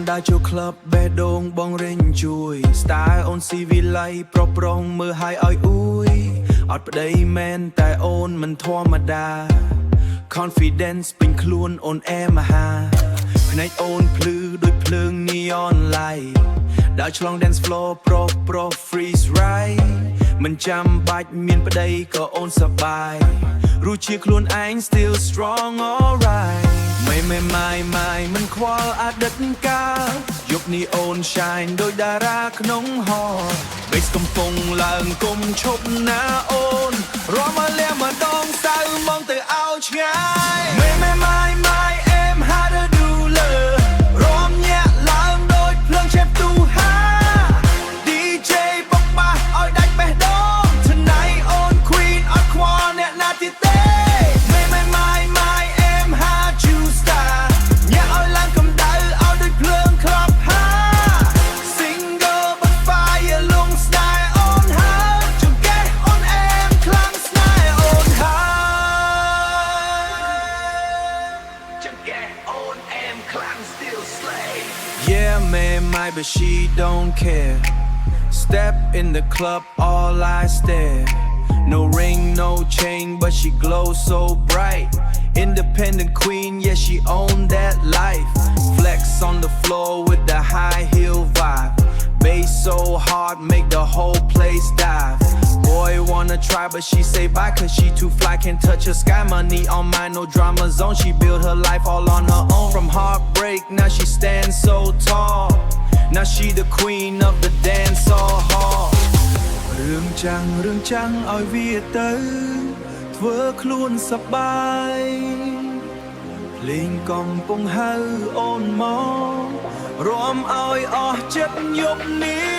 ដើរចូលក្លឹបបេះដូងបងរេញជួយស្ទាយអូនស៊ីវិល័យប្រុសប្រុងមើលឲ្យអួយអត់ប្តីមែនតែអូនមិនធម្មតា Confidence ពេញខ្លួនអូនអែមហាភ្នែកអូនភ្លឺដូចភ្លើង neon light ដើរឆ្លង dance floor ប្រុស freeze right មិនចាំបាច់មានប្តីក៏អូនសប្បាយรู้ជាខ្លួនឯង still strong alright ไม่មិនខ្វល់អតីតកាលយប់នេះអូន shine ដូចតារាក្នុងហោ Bass កំពុងឡើងគុំឈប់ណាអូនរាំមកលះម្ដងសៅមកទៅឲ្យឆ្ងាយไม่เอ็ม how to do love រាំញាក់ឡើងដូចភ្លើងឆេបទូហា DJ បុកបាសឲ្យដាច់បេះដូង Tonight អូន Queen អត់ខ្វល់អ្នកណាទៀតទេไม่เอ็ม how to start ញាក់ឲ្យឡើងកម្ដៅឲ្យដូចភ្លើង Club High Single but fire លងស្នេហ៍អូនហើយចង្កេះអូនអែមខ្លាំងស្នេហ៍អូនហើយចង្កេះអូនអែមខ្លាំង still slay Yeah man my but she don't care Step in the club all I stare No ring, no chain, but she glows so bright. Independent queen, yeah, she own that life. Flex on the floor with the high heel vibe. Bass so hard, make the whole place dive. Boy wanna try, but she say bye, cause she too fly, can't touch her sky. Money on mine, no drama zone. She built her life all on her own. From heartbreak, now she stands so tall. Now she the queen of the dance hall. រឿងចាំងឲ្យវាទៅធ្វើខ្លួនសប្បាយភ្លេងកំពុងហៅអូនមករាំឲ្យអស់ចិត្តយប់នេះ